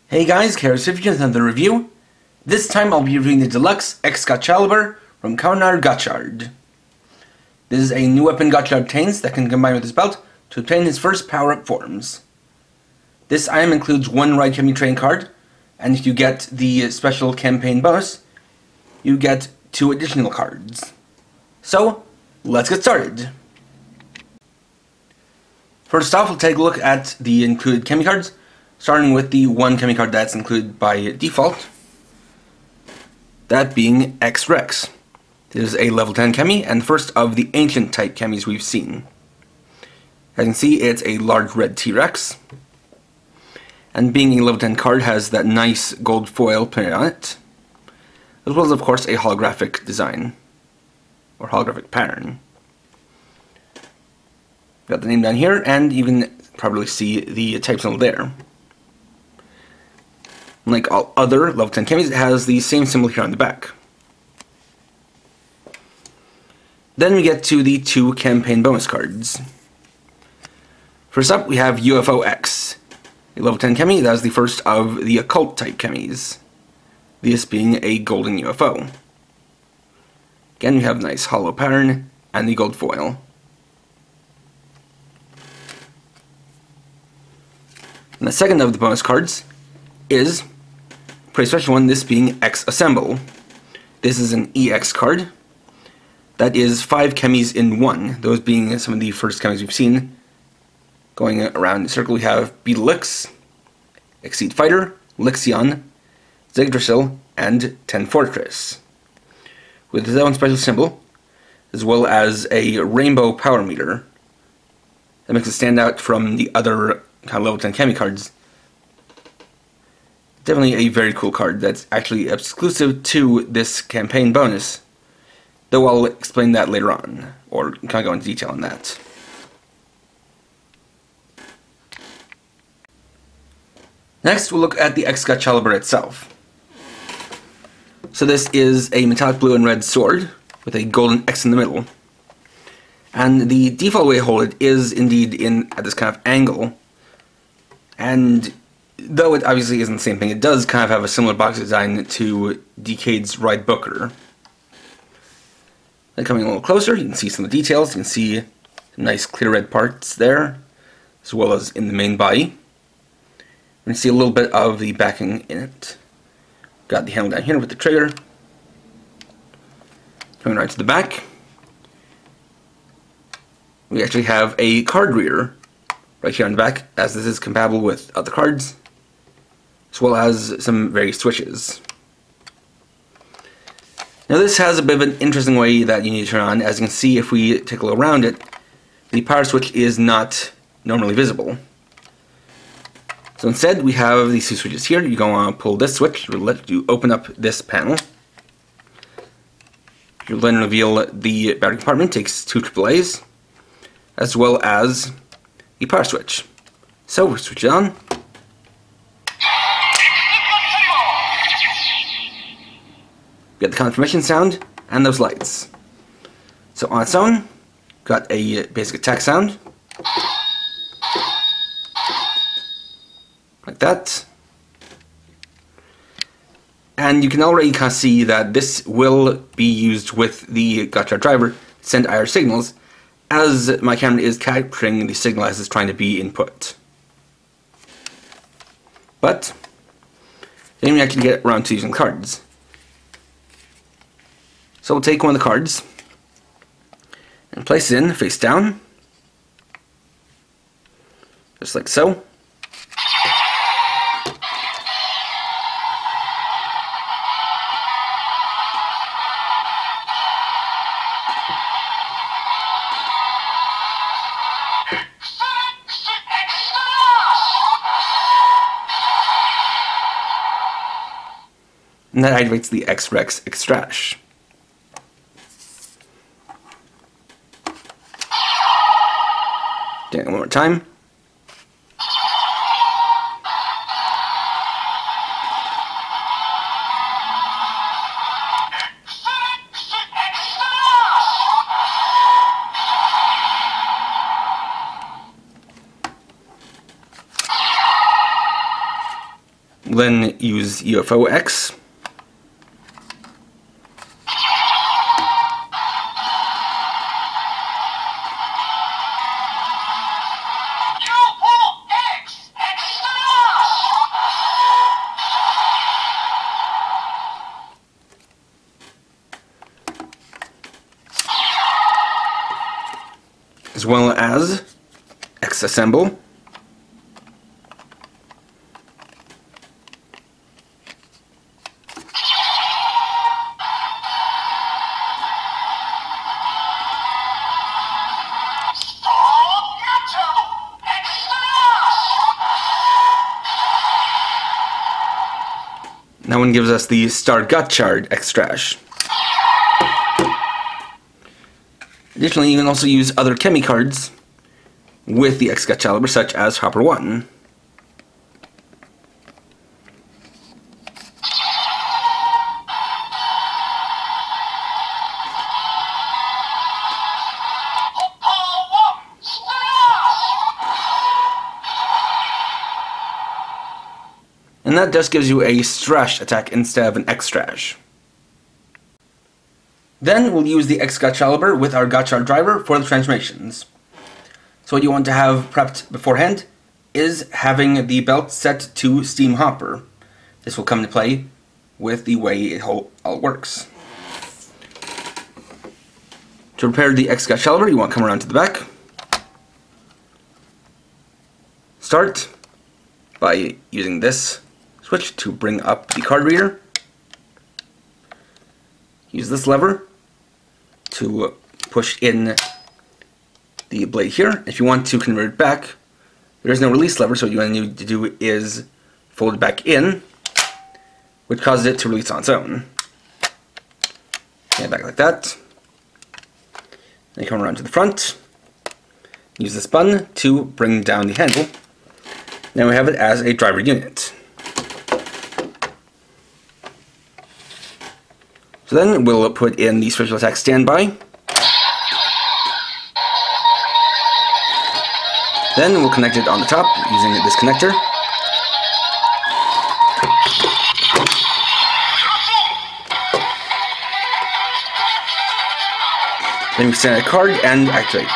Hey guys, Karis with another review. This time I'll be reviewing the deluxe ExGotchalibur from Kamen Gotchard. This is a new weapon Gotchard obtains that can combine with his belt to obtain his first power-up forms. This item includes one Ride Chem training card, and if you get the special campaign bonus, you get 2 additional cards. So, let's get started. First off, we'll take a look at the included Chem Cards, starting with the one Chem card that's included by default, that being X-Rex. This is a level 10 Chemi, and first of the ancient type Chemis we've seen. As you can see, it's a large red T-Rex, and being a level 10 card has that nice gold foil printed on it, as well as of course a holographic design, or holographic pattern. Got the name down here, and you can probably see the type symbol there. Like all other level 10 Chemis, it has the same symbol here on the back. Then we get to the 2 campaign bonus cards. First up, we have UFO-X, a level 10 Chemi that is the first of the occult type Chemis, this being a golden UFO. Again, we have a nice hollow pattern and the gold foil. And the second of the bonus cards is a pretty special one, this being X-Assemble. This is an EX card that is 5 Chemis in 1, those being some of the first Chemis we've seen. Going around the circle, we have Beetle-X, Exceed Fighter, Lixion, Yggdrasil, and Ten Fortress, with his own special symbol, as well as a rainbow power meter that makes it stand out from the other kind of level 10 Chemi cards. Definitely a very cool card that's actually exclusive to this campaign bonus, though I'll explain that later on, or kind of go into detail on that. Next, we'll look at the ExGotchalibur itself. So this is a metallic blue and red sword with a golden X in the middle. And the default way to hold it is indeed at this kind of angle. And though it obviously isn't the same thing, it does kind of have a similar box design to Decade's Ride Booker. Then coming a little closer, you can see some of the details. You can see some nice clear red parts there, as well as in the main body. You can see a little bit of the backing in it. Got the handle down here with the trigger. Coming right to the back, we actually have a card reader right here on the back, as this is compatible with other cards, as well as some various switches. Now this has a bit of an interesting way that you need to turn on. As you can see, if we take a look around it, the power switch is not normally visible. So instead, we have these 2 switches here. You're going to want to pull this switch to let you open up this panel. You'll then reveal the battery compartment, takes 2 AAAs, as well as the power switch. So we switch it on. Get the confirmation sound and those lights. So on its own, got a basic attack sound, like that. And you can already kind of see that this will be used with the Gotchard driver to send IR signals, as my camera is capturing the signal as it's trying to be input. But then we actually get around to using cards. So we'll take one of the cards and place it in face down, just like so. And that activates the X-Rex Extrash. Doing it one more time. We'll then use UFO-X. As well as ExAssemble. That one gives us the Start Gotchard extrash. Additionally, you can also use other Chem Cards with the ExGotchalibur, such as Hopper 1. And that just gives you a Strash attack instead of an X-Strash. Then we'll use the ExGotchalibur with our Gotchard driver for the transformations. So what you want to have prepped beforehand is having the belt set to Steam Hopper. This will come into play with the way it all works. To prepare the ExGotchalibur, you want to come around to the back. Start by using this switch to bring up the card reader. Use this lever to push in the blade here. If you want to convert it back, there is no release lever, so what you need to do is fold it back in, which causes it to release on its own. Okay, back like that. Then you come around to the front. Use this button to bring down the handle. Now we have it as a driver unit. So then we'll put in the special attack standby. Then we'll connect it on the top using this connector. Then we send a card and activate.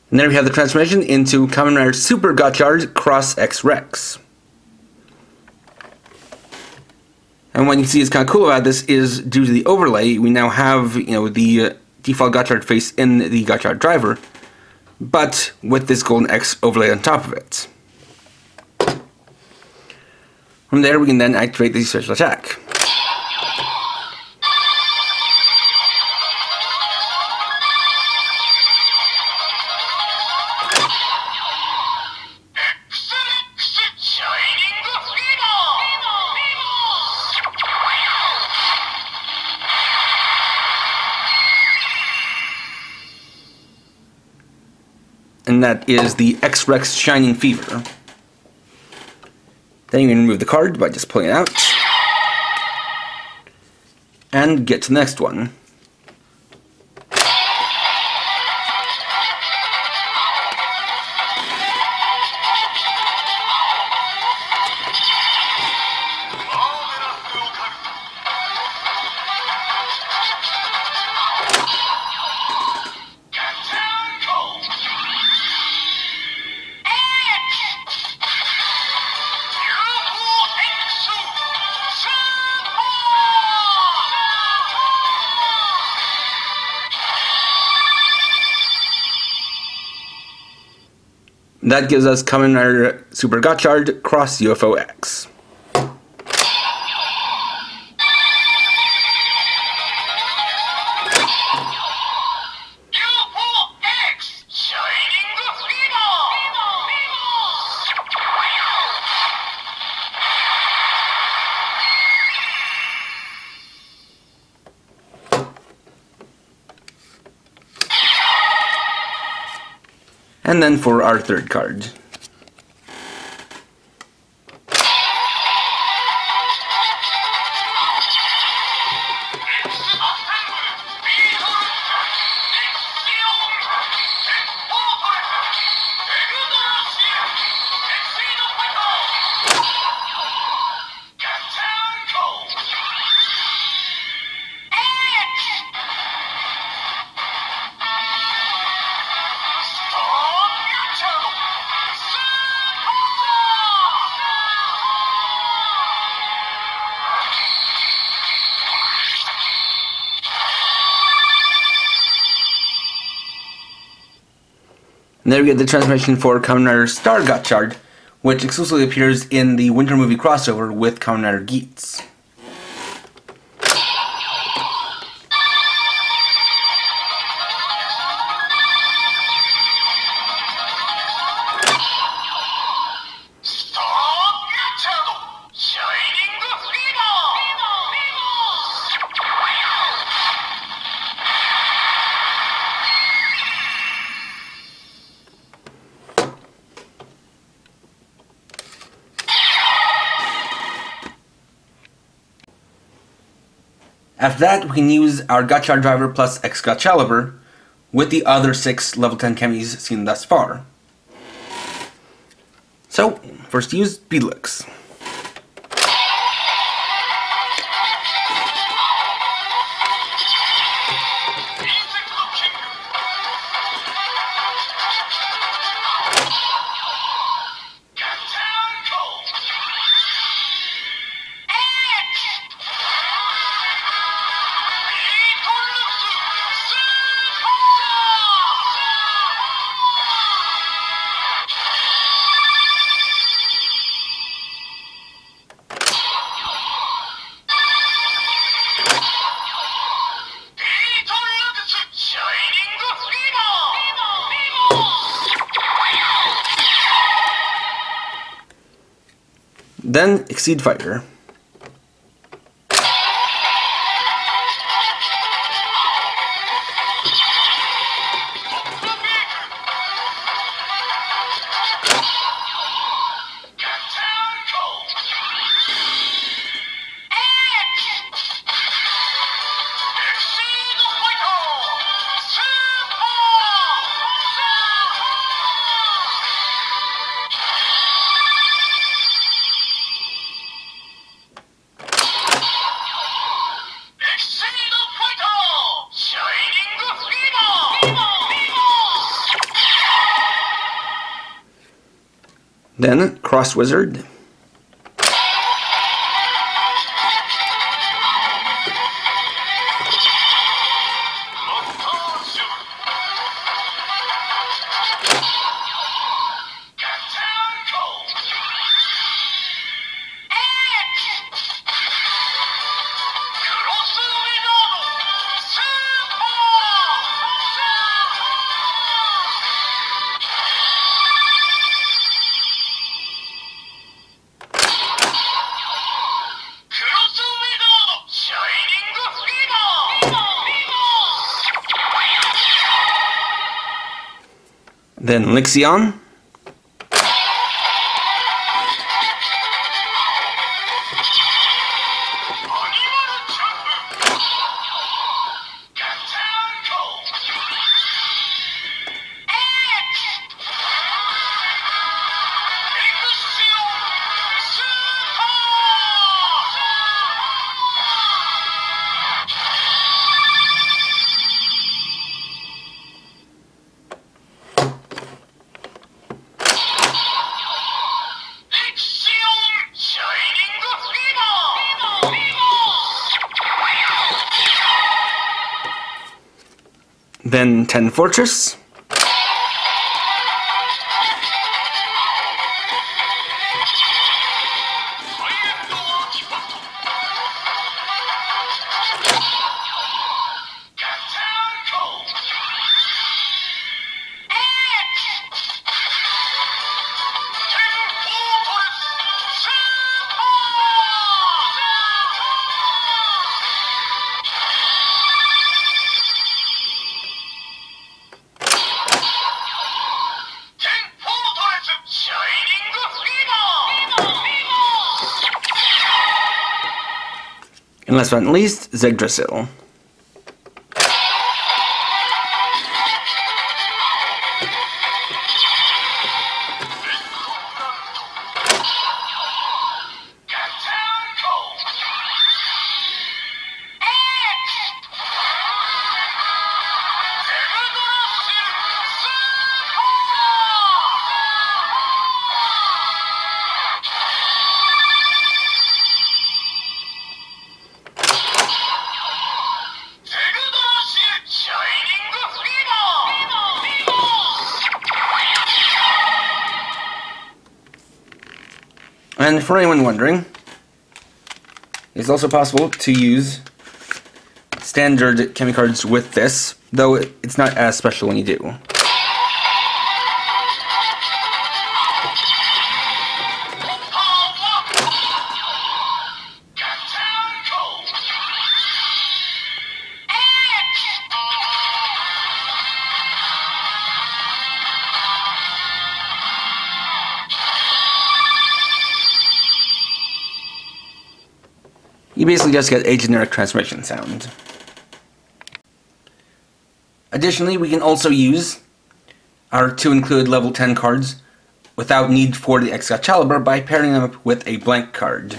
And there we have the transformation into Kamen Rider Super Gotchard Cross X Rex. And what you can see is kind of cool about this is due to the overlay, we now have the default Gotchard face in the Gotchard driver, but with this golden X overlay on top of it. From there, we can then activate the special attack. And that is the X-Rex Shining Fever. Then you can remove the card by just pulling it out. And get to the next one. That gives us Kamen Rider Super Gotchard Cross UFO-X. And then for our third card. And there we get the transmission for Kamen Rider Star Gotchard, which exclusively appears in the Winter movie crossover with Kamen Rider Geats. After that, we can use our Gotchard driver plus ExGotchalibur with the other 6 level 10 chemis seen thus far. So, first use Beetlix. Then Exceed Fighter. Then Cross Wizard. Then Lixion. Then 10 Fortress. And last but not least, ExGotchalibur. And for anyone wondering, it's also possible to use standard Chem Cards with this, though it's not as special when you do. You basically just get a generic transmission sound. Additionally, we can also use our two included level 10 cards without need for the ExGotchalibur by pairing them up with a blank card.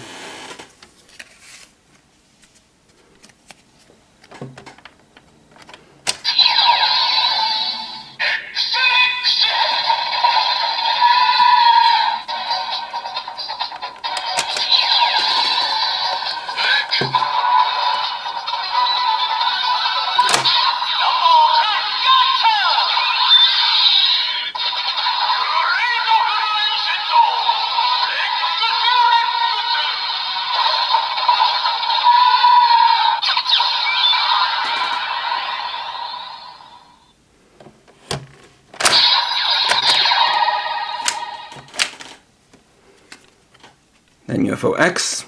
Then UFO-X.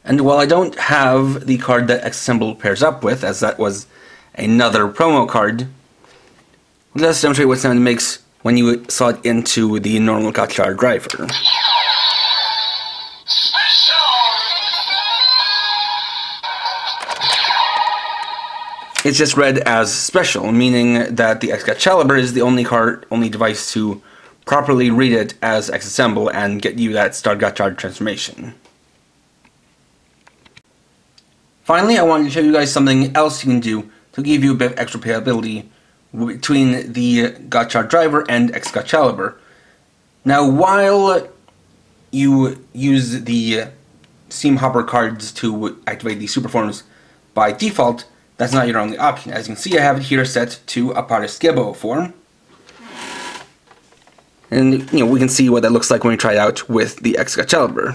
And while I don't have the card that ExAssemble pairs up with, as that was another promo card, let's demonstrate what sound it makes when you slot it into the normal Gotchard driver. It's just read as special, meaning that the ExGotchalibur is the only device to properly read it as ExAssemble and get you that Start Gotchard transformation. Finally, I wanted to show you guys something else you can do to give you a bit of extra payability between the Gotchard driver and ExGotchalibur. Now, while you use the Steam Hopper cards to activate the super forms by default, that's not your only option. As you can see, I have it here set to a Parascebo form. And, we can see what that looks like when we try it out with the ExGotchalibur.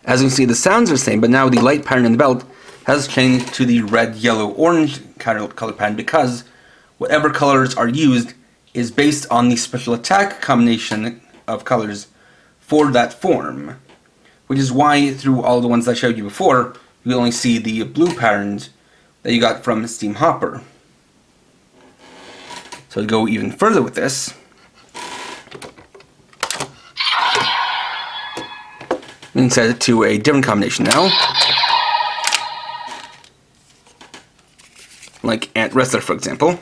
As you can see, the sounds are the same, but now the light pattern in the belt has changed to the red, yellow, orange color pattern because whatever colors are used is based on the special attack combination of colors for that form. Which is why, through all the ones I showed you before, you only see the blue patterns that you got from Steam Hopper. So to go even further with this, we can set it to a different combination now, like Ant Wrestler, for example.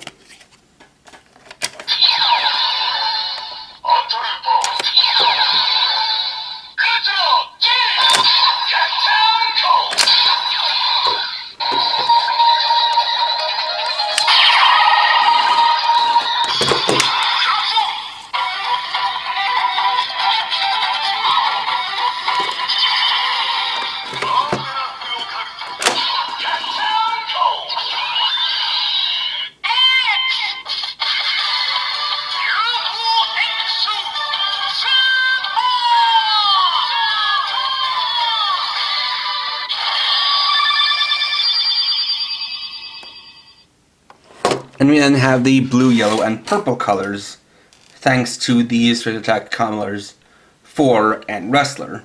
we then have the blue, yellow, and purple colors, thanks to the Special Attack Commoners 4 and Wrestler.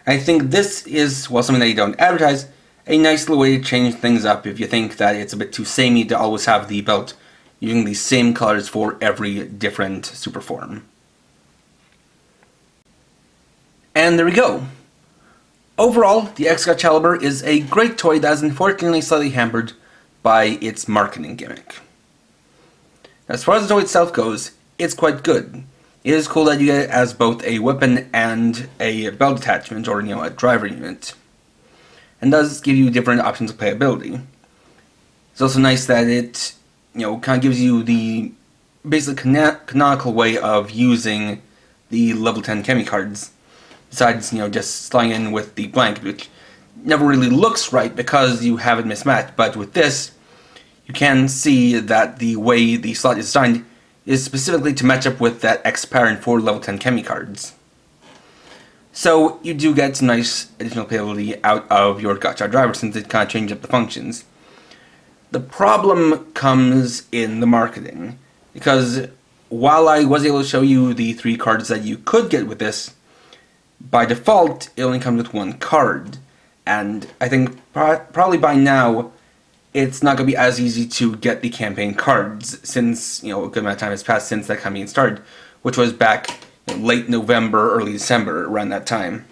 I think this is, well, something that you don't advertise, a nice little way to change things up if you think that it's a bit too samey to always have the belt using the same colors for every different super form. And there we go. Overall, the ExGotchalibur is a great toy that is unfortunately slightly hampered by its marketing gimmick. As far as the toy itself goes, it's quite good. It is cool that you get it as both a weapon and a belt attachment, or a driver unit, and does give you different options of playability. It's also nice that it, kind of gives you the basic canonical way of using the level 10 Chem Cards, besides, just sliding in with the blank, which never really looks right because you have it mismatched, but with this, you can see that the way the slot is designed is specifically to match up with that X pattern for level 10 Chem Cards. So you do get some nice additional playability out of your Gotchard driver since it kind of changes up the functions. The problem comes in the marketing, because while I was able to show you the 3 cards that you could get with this, by default it only comes with 1 card, and I think probably by now it's not going to be as easy to get the campaign cards, since, a good amount of time has passed since that campaign started, which was back late November, early December, around that time.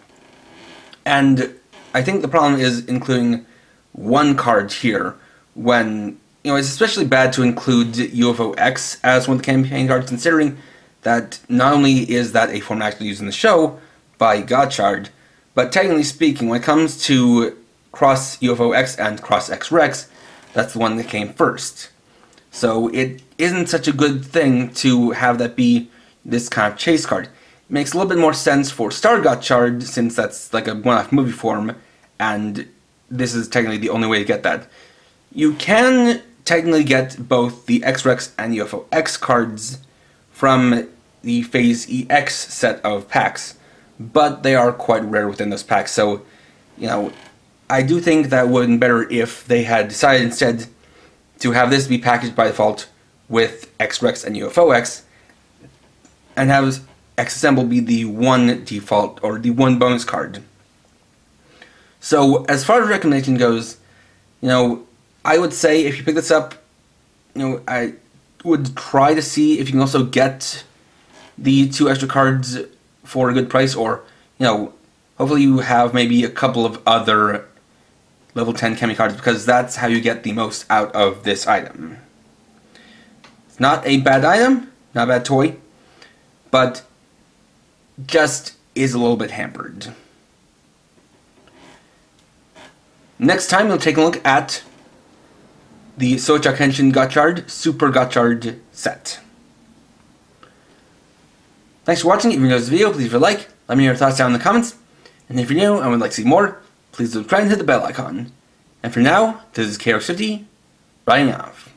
And I think the problem is including 1 card here, when, it's especially bad to include UFO-X as one of the campaign cards, considering that not only is that a form actually used in the show by Gotchard, but technically speaking, when it comes to Cross UFO-X and Cross X-Rex, that's the one that came first. So it isn't such a good thing to have that be this kind of chase card. It makes a little bit more sense for Star Gotchard, since that's like a one-off movie form, and this is technically the only way to get that. You can technically get both the X-Rex and UFO-X cards from the Phase EX set of packs, but they are quite rare within those packs, so, I do think that would have been better if they had decided instead to have this be packaged by default with X-Rex and UFO-X, and have X-Assemble be the one default, or the one bonus card. So, as far as recommendation goes, I would say if you pick this up, I would try to see if you can also get the 2 extra cards for a good price, or, hopefully you have maybe a couple of other level 10 Chem Cards, because that's how you get the most out of this item. It's not a bad item, not a bad toy, but just is a little bit hampered. Next time we'll take a look at the Socha Kenshin Gotchard Super Gotchard set. Thanks for watching. If you enjoyed this video, please leave a like, let me know your thoughts down in the comments, and if you're new and would like to see more, please subscribe and hit the bell icon. And for now, this is KR50, signing off.